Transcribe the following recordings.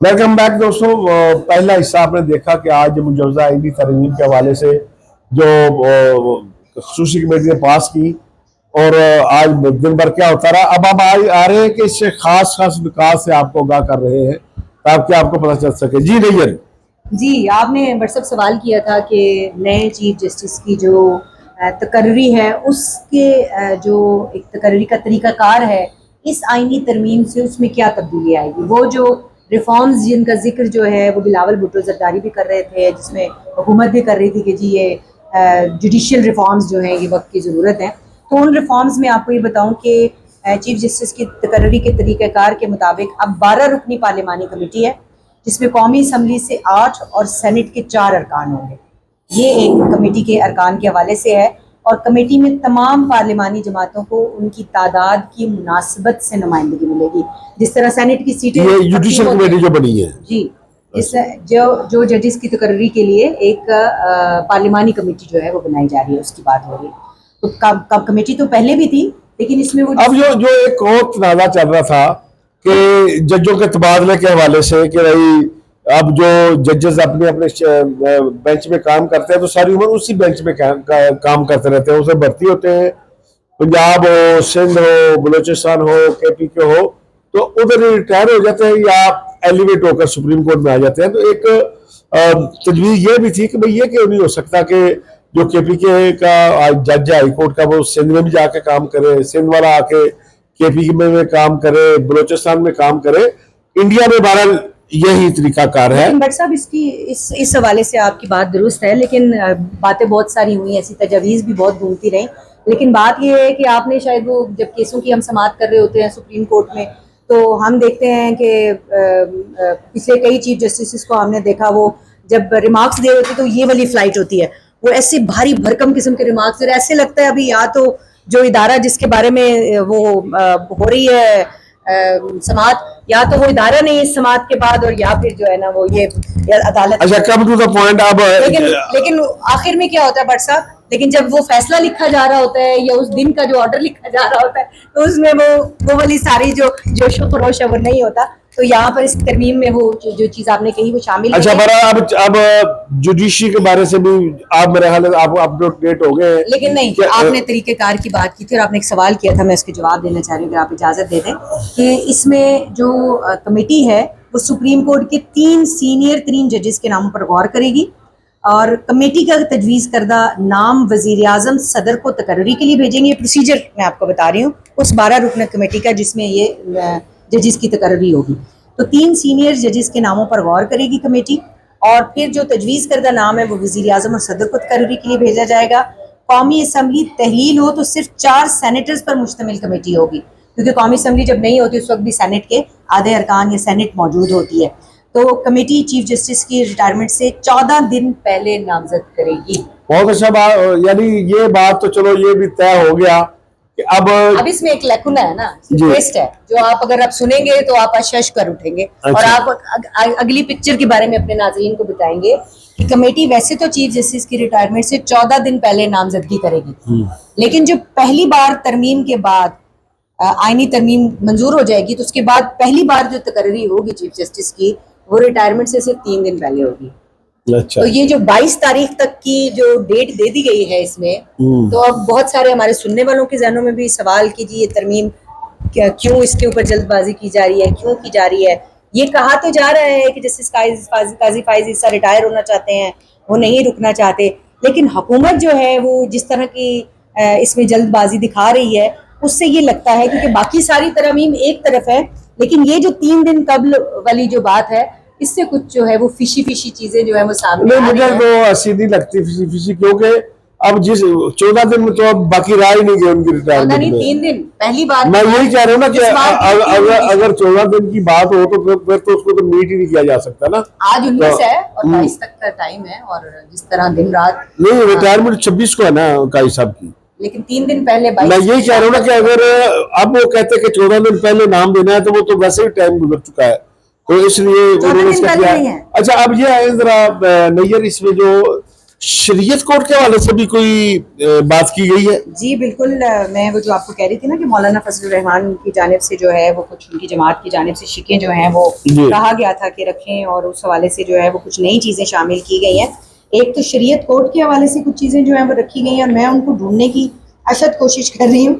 Welcome back दोस्तों। पहला हिस्सा आपने देखा कि आज मुजवजा आईनी तरमीम के हवाले से जो खसूसी कमेटी ने पास की और आज दिन भर क्या होता रहा। अब हम आज आ रहे हैं कि इससे खास खास विकास से आपको आगाह कर रहे हैं ताकि आपको पता चल सके। जी नैयर जी, आपने व्हाट्सएप सवाल किया था कि नए चीफ जस्टिस की जो तकर्री है उसके जो एक तकर्री का तरीक़ाकार है इस आइनी तरमीम से उसमें क्या तब्दीली आएगी। वो जो रिफॉर्म्स जिनका जिक्र जो है वो बिलावल भुट्टो जरदारी भी कर रहे थे, जिसमें हुकूमत भी कर रही थी कि जी ये जुडिशल रिफॉर्म्स जो हैं ये वक्त की ज़रूरत है। तो उन रिफॉर्म्स में आपको ये बताऊं कि चीफ जस्टिस की तकर्री के तरीक़ाकार के मुताबिक अब 12 रुकनी पार्लिमानी कमेटी है, जिसमें कौमी असम्बली से 8 और सेनेट के 4 अरकान होंगे। ये एक कमेटी के अरकान के हवाले से है और कमेटी में तमाम पार्लिमानी जमातों को उनकी तादाद की मुनासिबत से नुमाइंदगी मिलेगी। जिस तरह सेनेट की सीटें ये जुडिशल कमेटी जो बनी है जी, जिस जो जजेस की तकर्री के लिए एक पार्लिमानी कमेटी जो है वो बनाई जा रही है, उसकी बात हो रही है। तो कमेटी तो पहले भी थी, लेकिन इसमें वो अब जो एक और तनाज़ा चल रहा था कि जजों के तबादले के हवाले से कि भाई अब जो जजेस अपने अपने बेंच में काम करते हैं तो सारी उम्र उसी बेंच में काम करते रहते हैं, उसे भर्ती होते हैं। पंजाब हो, सिंध हो, बलूचिस्तान हो, केपी के हो, तो उधर रिटायर हो जाते हैं या एलिवेट होकर सुप्रीम कोर्ट में आ जाते हैं। तो एक तजवीज़ ये भी थी कि भाई ये क्यों नहीं हो सकता कि जो केपी के का जज है हाई कोर्ट का वो सिंध में भी जाके काम करे, सिंध वाला आके केपी में काम करे, बलूचिस्तान में काम करे। इंडिया में बहरहाल यही तरीकाकार है। बट साहब इसकी इस हवाले से आपकी बात दुरुस्त है, लेकिन बातें बहुत सारी हुई, ऐसी तजावीज़ भी बहुत घूमती रहीं। लेकिन बात यह है कि आपने शायद वो जब केसों की हम समाअत कर रहे होते हैं सुप्रीम कोर्ट में, तो हम देखते हैं कि पिछले कई चीफ जस्टिस को हमने देखा वो जब रिमार्क्स दे होते तो ये वाली फ्लाइट होती है, वो ऐसे भारी भरकम किस्म के रिमार्क्स, ऐसे लगता है अभी या तो जो इदारा जिसके बारे में वो हो रही है समाअत, या तो वो इदारा नहीं इस समाअत के बाद, और या फिर जो है ना वो ये अदालत। अच्छा, कम टू द पॉइंट। अब लेकिन आखिर में क्या होता है बट साहब, लेकिन जब वो फैसला लिखा जा रहा होता है या उस दिन का जो ऑर्डर लिखा जा रहा होता है तो उसमें वो वाली सारी जो जोशो खरोश है वो नहीं होता। तो यहाँ पर इस तरमीम में वो जो चीज आपने कही वो शामिल अच्छा, अब जुडिशरी के बारे से भी आप मेरे ख्याल आप अपडेट हो गए। लेकिन नहीं, आपने तरीकेकार की बात की थी और आपने एक सवाल किया था, मैं इसके जवाब देना चाह रही हूँ अगर आप इजाजत दे दें कि इसमें जो कमेटी है वो सुप्रीम कोर्ट के 3 सीनियर 3 जजेस के नामों पर गौर करेगी और कमेटी का तजवीज़ करदा नाम वज़ीर आज़म सदर को तकर्री के लिए भेजेंगे। प्रोसीजर मैं आपको बता रही हूँ उस 12 रुकन कमेटी का जिसमें ये जजेस की तकर्री होगी। तो 3 सीनियर जजेस के नामों पर गौर करेगी कमेटी और फिर जो तजवीज़ करदा नाम है वो वज़ीर आज़म और सदर को तकर्री के लिए भेजा जाएगा। कौमी असम्बली तहलील हो तो सिर्फ 4 सेनेटर्स पर मुश्तमिल कमेटी होगी, क्योंकि कौमी असम्बली जब नहीं होती उस वक्त भी सेनेट के आधे अरकान या सेनेट मौजूद होती है। तो कमेटी चीफ जस्टिस की रिटायरमेंट से 14 दिन पहले नामजद करेगी। बहुत अच्छा बात, यानी ये बात तो चलो ये भी तय हो गया कि अब इसमें एक लैकुना है ना, ट्विस्ट है जो आप अगर आप सुनेंगे तो आप अशश कर उठेंगे। अच्छा। और आप अगली पिक्चर के बारे में अपने नाज़रीन को बताएंगे कि कमेटी वैसे तो चीफ जस्टिस की रिटायरमेंट से 14 दिन पहले नामजदगी करेगी, लेकिन जो पहली बार तरमीम के बाद आईनी तरमीम मंजूर हो जाएगी तो उसके बाद पहली बार जो तकर्री होगी चीफ जस्टिस की वो रिटायरमेंट से सिर्फ 3 दिन पहले होगी। अच्छा। तो ये जो 22 तारीख तक की जो डेट दे दी गई है इसमें, तो अब बहुत सारे हमारे सुनने वालों के जहनों में भी सवाल की जी ये तरमीम क्यों इसके ऊपर जल्दबाजी की जा रही है, क्यों की जा रही है। ये कहा तो जा रहा है कि जस्टिस काजी फाइज ईसा रिटायर होना चाहते हैं, वो नहीं रुकना चाहते, लेकिन हुकूमत जो है वो जिस तरह की इसमें जल्दबाजी दिखा रही है उससे ये लगता है क्योंकि बाकी सारी तरमीम एक तरफ है, लेकिन ये जो 3 दिन कबल वाली जो बात है इससे कुछ जो है वो फिशी चीजें जो है वो सामने मुझे तो ऐसी नहीं लगती फिशी, क्योंकि अब जिस 14 दिन में तो अब बाकी राह ही नहीं गई उनकी रिटायरमेंट में। 3 दिन पहली बार मैं यही कह रहा हूँ ना कि अगर 14 दिन की बात हो तो फिर तो उसको तो मीट ही नहीं किया जा सकता ना। आज 19 है और 22 तक का टाइम है और जिस तरह दिन रात नहीं, रिटायरमेंट 26 को है ना काई साहब की, लेकिन 3 दिन पहले 22। मैं यही कह रहा हूँ ना कि अगर अब वो कहते कि 14 दिन पहले नाम देना है तो वो तो वैसे ही टाइम गुजर चुका है, तो इसलिए उन्होंने इसका किया। अच्छा, अब ये है जरा नैयर, इसमें जो شریعت کوڈ کے حوالے سے بھی کوئی بات کی گئی ہے؟ جی بالکل، میں وہ جو آپ کو کہہ رہی تھی نا کہ مولانا فضل الرحمان کی جانب سے جو ہے وہ کچھ ان کی جماعت کی جانب سے شکیں جو ہیں وہ کہا گیا تھا کہ رکھیں، اور اس حوالے سے جو ہے وہ کچھ نئی چیزیں شامل کی گئی ہیں. ایک تو شریعت کوڈ کے حوالے سے کچھ چیزیں جو ہیں وہ رکھی گئی ہیں، اور میں ان کو ڈھونڈنے کی اشد کوشش کر رہی ہوں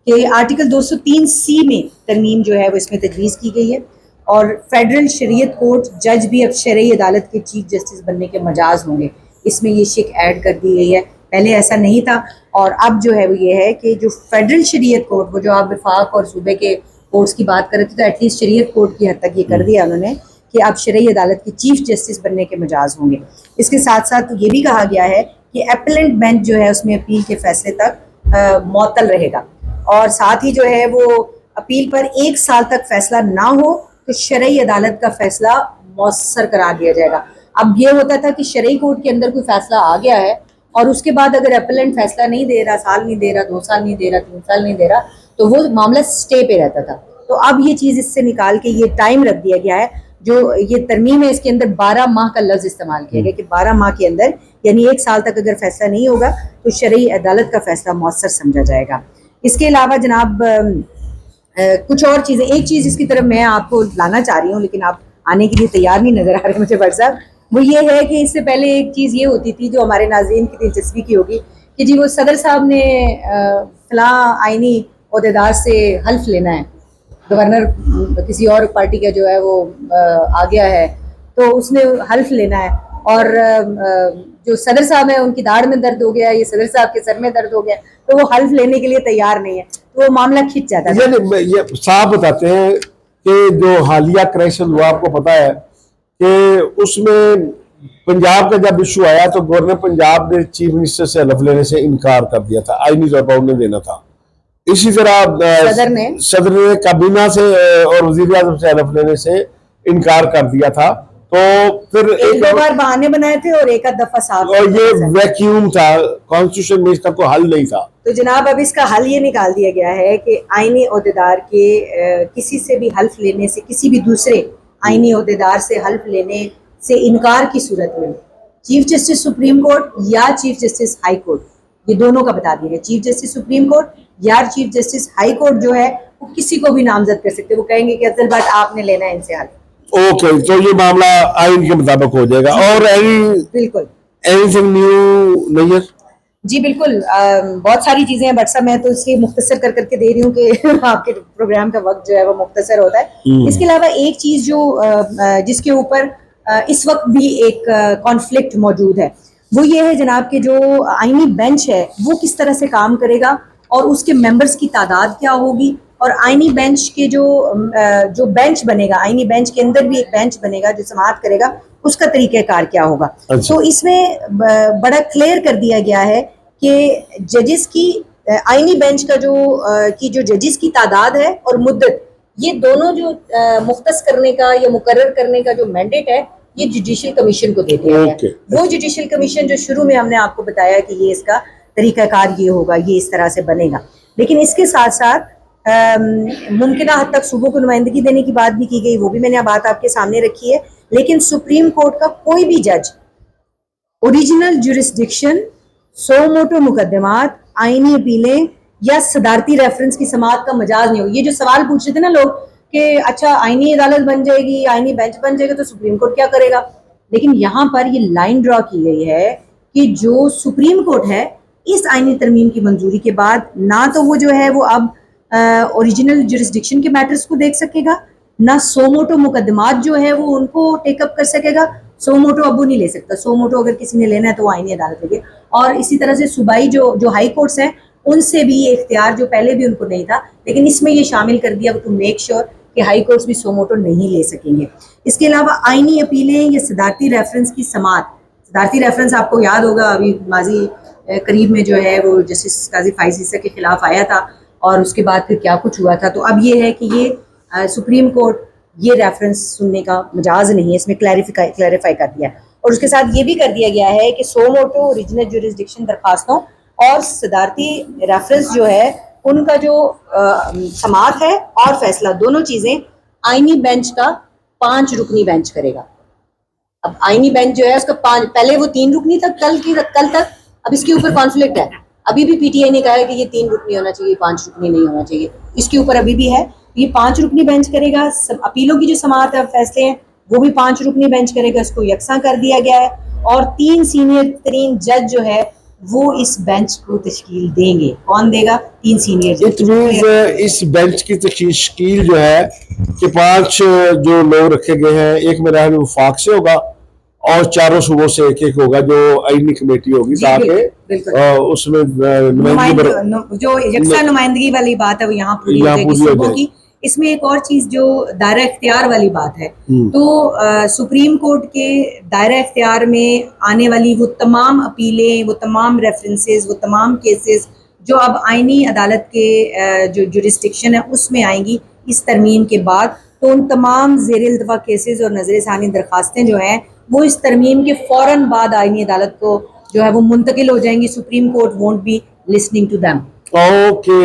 کہ آرٹیکل 203C میں ترمیم جو ہے وہ اس میں تجویز کی گئی ہے، اور فیڈرل شریعت کورٹ جج بھی اب شرعی عدالت کے چیف جسٹس بننے کے مجاز ہوں گے. اس میں یہ شک ایڈ کر دی گئی ہے، پہلے ایسا نہیں تھا. اور اب جو ہے وہ یہ ہے کہ جو فیڈرل شریعت کورٹ، وہ جو آپ وفاق اور صوبے کے کورٹس کی بات کر رہے تھے، تو ایٹ لیسٹ شریعت کورٹ کی حد تک یہ کر دیا انہوں نے کہ اب شرعی عدالت کے چیف جسٹس بننے کے مجاز ہوں گے. اس کے ساتھ ساتھ یہ بھی کہا گیا ہے کہ اپیلنٹ بینچ جو ہے اس میں اپیل کے فیصلے تک معطل رہے گا، اور ساتھ ہی جو ہے وہ اپیل پر 1 سال تک فیصلہ نہ ہو تو شرعی عدالت کا فیصلہ مؤثر قرار دیا جائے گا. اب یہ ہوتا تھا کہ شرعی کورٹ کے اندر کوئی فیصلہ آ گیا ہے اور اس کے بعد اگر اپیلنٹ فیصلہ نہیں دے رہا، سال نہیں دے رہا، 2 سال نہیں دے رہا، 3 سال نہیں دے رہا، تو وہ معاملہ سٹے پہ رہتا تھا. تو اب یہ چیز اس سے نکال کے یہ ٹائم رکھ دیا گیا ہے. جو یہ ترمیم ہے اس کے اندر 12 ماہ کا لفظ استعمال کیا گیا کہ 12 ماہ کے اندر، یعنی 1 سال تک اگر فیصلہ نہیں ہوگا تو شرعی عدالت کا فیصلہ مؤثر سمجھا جائے گا. اس کے علاوہ جناب کچھ اور چیزیں، ایک چیز اس کی طرف میں آپ کو لانا چاہ رہی ہوں لیکن آپ آنے کے لیے تیار نہیں نظر آ رہے مجھے بٹ صاحب، وہ یہ ہے کہ اس سے پہلے ایک چیز یہ ہوتی تھی جو ہمارے ناظرین کی دلچسپی کی ہوگی کہ جی وہ صدر صاحب نے فلاں آئینی عہدیدار سے حلف لینا ہے، گورنر کسی اور پارٹی کا جو ہے وہ آ گیا ہے تو اس نے حلف لینا ہے، اور جو صدر صاحب ہیں ان کی داڑھ میں درد ہو گیا، یہ صدر صاحب کے سر میں درد ہو گیا، تو وہ حلف لینے کے لیے تیار نہیں ہے، تو وہ معاملہ کھنچ جاتا ہے. یعنی یہ صاحب بتاتے ہیں کہ جو حالیہ کرائسس ہوا آپ کو پتا ہے کہ اس میں پنجاب کا جب ایشو آیا تو گورنر پنجاب نے چیف منسٹر سے حلف لینے سے انکار کر دیا تھا، آئینی طور پر انہیں دینا تھا. اسی طرح صدر نے کابینہ سے اور وزیر اعظم سے حلف لینے سے انکار کر دیا تھا. تو پھر ایک 2 بار بہانے بنائے تھے اور ایک دفعہ صاحب، اور یہ ویکیوم تھا، کانسٹیٹیوشن میں اس کا کوئی حل نہیں تھا. تو جناب اب اس کا حل یہ نکال دیا گیا ہے کہ آئینی عہدیدار کے کسی سے بھی حلف لینے سے، کسی بھی دوسرے آئینی عہدیدار سے حلف لینے سے انکار کی صورت میں چیف جسٹس سپریم کورٹ یا چیف جسٹس ہائی کورٹ، یہ دونوں کا بتا دیا گیا، چیف جسٹس سپریم کورٹ یا چیف جسٹس ہائی کورٹ جو ہے وہ کسی کو بھی نامزد کر سکتے، وہ کہیں گے کہ افضل بٹ آپ نے لینا ہے ان سے حلف. اوکے، تو یہ معاملہ آئین کے مطابق ہو جائے گا. اور بالکل اینی تھنگ نیو نہیں ہے؟ جی بالکل، بہت ساری چیزیں ہیں بٹ صاحب، میں تو اس لیے مختصر کر کے دے رہی ہوں کہ آپ کے پروگرام کا وقت جو ہے وہ مختصر ہوتا ہے. اس کے علاوہ ایک چیز جو جس کے اوپر اس وقت بھی ایک کانفلکٹ موجود ہے وہ یہ ہے جناب کہ جو آئینی بینچ ہے وہ کس طرح سے کام کرے گا اور اس کے ممبرز کی تعداد کیا ہوگی، اور آئینی بینچ کے جو بینچ بنے گا، آئینی بینچ کے اندر بھی ایک بینچ بنے گا جو سماعت کرے گا، اس کا طریقہ کار کیا ہوگا. تو اس میں بڑا کلیئر کر دیا گیا ہے کہ ججز کی آئینی بینچ کا جو ججز کی تعداد ہے اور مدت، یہ دونوں جو مختص کرنے کا یا مقرر کرنے کا جو مینڈیٹ ہے یہ جوڈیشل کمیشن کو دے دیا ہے. وہ جوڈیشل کمیشن جو شروع میں ہم نے آپ کو بتایا کہ یہ اس کا طریقہ کار یہ ہوگا، یہ اس طرح سے بنے گا. لیکن اس کے ساتھ ساتھ ممکنہ حد تک صوبوں کو نمائندگی دینے کی بات بھی کی گئی، وہ بھی میں نے بات آپ کے سامنے رکھی ہے. لیکن سپریم کورٹ کا کوئی بھی جج اوریجنل جورسڈکشن، سو موٹو مقدمات، آئینی اپیلیں یا صدارتی ریفرنس کی سماعت کا مجاز نہیں ہوگی. یہ جو سوال پوچھ رہے تھے نا لوگ کہ اچھا آئینی عدالت بن جائے گی، آئینی بینچ بن جائے گا تو سپریم کورٹ کیا کرے گا، لیکن یہاں پر یہ لائن ڈرا کی گئی ہے کہ جو سپریم کورٹ ہے اس آئینی ترمیم کی منظوری کے بعد نہ تو وہ جو ہے وہ اب اوریجنل جورسڈکشن کے میٹرز کو دیکھ سکے گا، نہ سو موٹو مقدمات جو ہے وہ ان کو ٹیک اپ کر سکے گا. سو موٹو اب وہ نہیں لے سکتا، سو موٹو اگر کسی نے لینا ہے تو وہ آئینی عدالت لے گی. اور اسی طرح سے صوبائی جو ہائی کورٹس ہیں ان سے بھی یہ اختیار جو پہلے بھی ان کو نہیں تھا، لیکن اس میں یہ شامل کر دیا ٹو میک شیور کہ ہائی کورٹس بھی سو موٹو نہیں لے سکیں گے. اس کے علاوہ آئینی اپیلیں یا صدارتی ریفرنس کی سماعت، صدارتی ریفرنس آپ کو یاد ہوگا ابھی ماضی قریب میں جو ہے وہ جسٹس قاضی فائز عیسیٰ کے خلاف آیا تھا اور اس کے بعد پھر کیا کچھ ہوا تھا. تو اب یہ ہے کہ یہ سپریم کورٹ یہ ریفرنس سننے کا مجاز نہیں ہے، اس میں کلیریفائی کر دیا. اور اس کے ساتھ یہ بھی کر دیا گیا ہے کہ سو موٹو اوریجنل جورسڈکشن درخواستوں اور صدارتی ریفرنس جو ہے ان کا جو سماعت ہے اور فیصلہ، دونوں چیزیں آئینی بینچ کا 5 رکنی بینچ کرے گا. अब आईनी बेंच जो है उसका पहले वो 3 रुकनी था कल तक, अब इसके ऊपर कॉन्फ्लिक्ट है। अभी भी पीटीआई ने कहा है कि ये 3 रुकनी होना चाहिए, 5 रुकनी नहीं होना चाहिए, इसके ऊपर अभी भी है। ये 5 रुकनी बेंच करेगा। अपीलों की जो समाअत है, फैसले हैं, वो भी 5 रुकनी बेंच करेगा, इसको यकसा कर दिया गया है। और 3 सीनियर तरीन जज जो है वो इस बेंच को तश्कील देंगे। कौन देगा? 3 सीनियर इट मींस इस बेंच की तश्कील जो है कि 5 जो लोग रखे गए हैं, एक मेरा है वफाक से होगा और चारों सूबों से एक होगा जो आईनी कमेटी होगी, ताकि उसमें जो यकसा नुमाइंदगी वाली बात है वो यहाँ पूरी हो जाएगी सूबों की। इसमें एक और चीज जो दायरा इख्तियार वाली बात है, तो सुप्रीम कोर्ट के दायरा इख्तियार में आने वाली वो तमाम अपीलें, वो तमाम रेफरेंसेस, वो तमाम केसेस जो अब आईनी अदालत के जो जुरिस्डिक्शन है उसमें आएंगी इस तरमीम के बाद, तो उन तमाम ज़ेर इल्तफ़ा केसेस और नज़र सानी दरखास्तें जो हैं वो इस तरमीम के फ़ौरन बाद आईनी अदालत को जो है वो मुंतकिल हो जाएंगी। Supreme court won't be listening to them. Okay,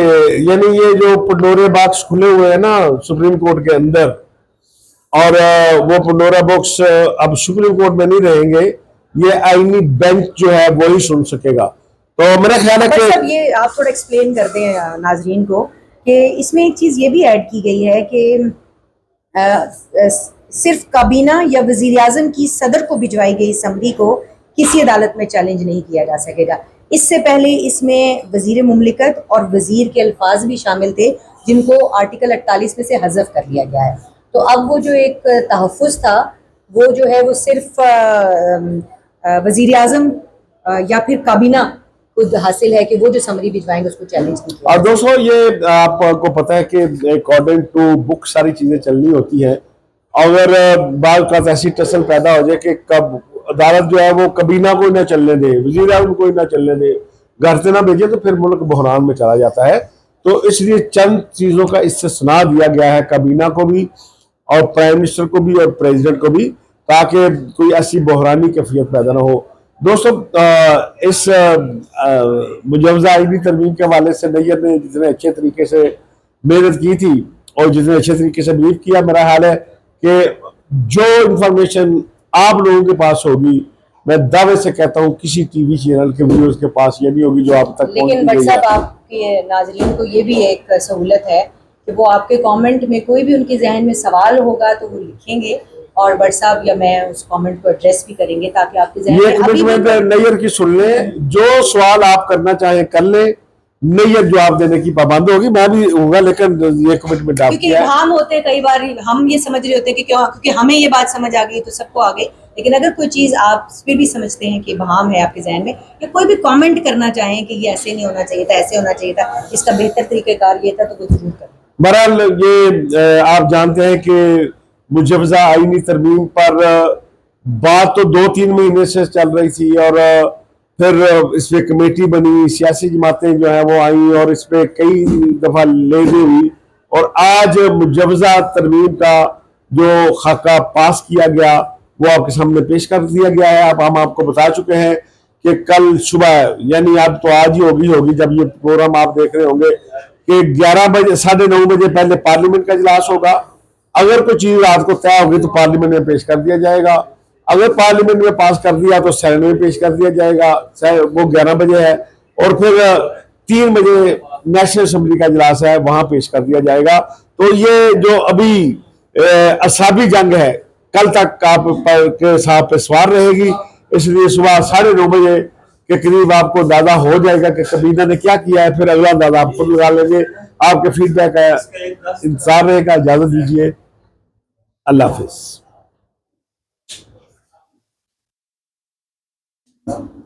यानी ये जो पंडोरा बॉक्स खुले हुए हैं ना सुप्रीम कोर्ट के अंदर, और वो पंडोरा बॉक्स अब सुप्रीम कोर्ट में नहीं रहेंगे, ये आईनी बेंच जो है वो ही सुन सकेगा। तो मेरा ख्याल है कि सब ये आप थोड़ा एक्सप्लेन कर दें नाजरीन को कि इसमें एक चीज़ ये भी ऐड की गई है कि सिर्फ काबीना या वज़ीर आज़म की सदर को भिजवाई गई समरी को किसी अदालत में चैलेंज नहीं किया जा सकेगा। इससे पहले इसमें वज़ीर मुमलिकत और वज़ीर के अल्फाज भी शामिल थे जिनको आर्टिकल 48 में से हज़फ कर लिया गया है। तो अब वो जो एक तहफ़्फ़ुज़ था वो जो है वो सिर्फ वज़ीर आज़म या फिर काबीना को हासिल है कि वो जो समरी भिजवाएंगे उसको चैलेंज नहीं किया। और दोस्तों ये आपको पता है कि अकॉर्डिंग टू बुक सारी चीज़ें चलनी होती हैं। अगर बाल का ऐसी टसल पैदा हो जाए कि कब अदालत जो है वो कबीना को ना चलने दे, वज़ीर आज़म को ना चलने दे, घर से ना भेजे, तो फिर मुल्क बहरान में चला जाता है। तो इसलिए चंद चीज़ों का इस्तिस्ना दिया गया है कबीना को भी और प्राइम मिनिस्टर को भी और प्रेसिडेंट को भी, ताकि कोई ऐसी बहरानी कैफियत पैदा ना हो। दोस्तों इस मुजवजा आईनी तरमीम के हवाले से नैयर ने जितने अच्छे तरीके से मेहनत की थी और जितने अच्छे तरीके से ब्रीफ किया, मेरा ख्याल है कि जो इंफॉर्मेशन आप लोगों के पास होगी, मैं दावे से कहता हूँ किसी टीवी चैनल के व्यूअर्स के पास ये नहीं होगी जो आप तक लेकिन बट साहब आपके नाजरीन को ये भी एक सहूलत है कि वो आपके कमेंट में कोई भी उनके जहन में सवाल होगा तो वो लिखेंगे और बट साहब या मैं उस कमेंट को एड्रेस भी करेंगे, ताकि आपके जहन ये कमिटमेंट नैयर की सुन लें, जो सवाल आप करना चाहें कर लें, नैयर जवाब देने की पाबंद होगी, मैं भी होगा, लेकिन ये कमिटमेंट आप क्योंकि हम होते हैं कई बार हम ये समझ रहे होते हैं कि क्यों, क्योंकि हमें ये बात समझ आ गई तो सबको आ गई, लेकिन अगर कोई चीज़ आप फिर भी समझते हैं कि बहाम है आपके जहन में, या कोई भी कमेंट करना चाहें कि ये ऐसे नहीं होना चाहिए था, ऐसे होना चाहिए था, इसका बेहतर तरीक़ेकार ये था, तो वो जरूर करें। बहरहाल ये आप जानते हैं कि मुजवजा आईनी तरमीम पर बात तो 2-3 महीने से चल रही थी और फिर इस पर कमेटी बनी, सियासी जमातें जो है वो आई और इस पर कई दफ़ा लेज़ी हुई, और आज मुजवजा तरमीम का जो खाका पास किया गया वो आपके सामने पेश कर दिया गया है। अब हम आपको बता चुके हैं कि कल सुबह, यानी अब तो आज ही होगी जब ये प्रोग्राम आप देख रहे होंगे, कि 11 बजे 9:30 बजे पहले पार्लियामेंट का इजलास होगा। अगर कोई चीज़ रात को तय होगी तो पार्लियामेंट में पेश कर दिया जाएगा, अगर पार्लियामेंट में पास कर दिया तो सेनेट में पेश कर दिया जाएगा, वो 11 बजे है, और फिर 3 बजे नेशनल असेंबली का इजलास है, वहां पेश कर दिया जाएगा। तो ये जो अभी असाबी जंग है कल तक आप के साथ पे सवार रहेगी, इसलिए सुबह 9:30 बजे के करीब आपको अंदाजा हो जाएगा कि कबीना ने क्या किया है, फिर अगला अंदाजा आप खुद लगा लेंगे। आपके फीडबैक का इंतजार रहेगा। इजाजत दीजिए, अल्लाह हाफिज।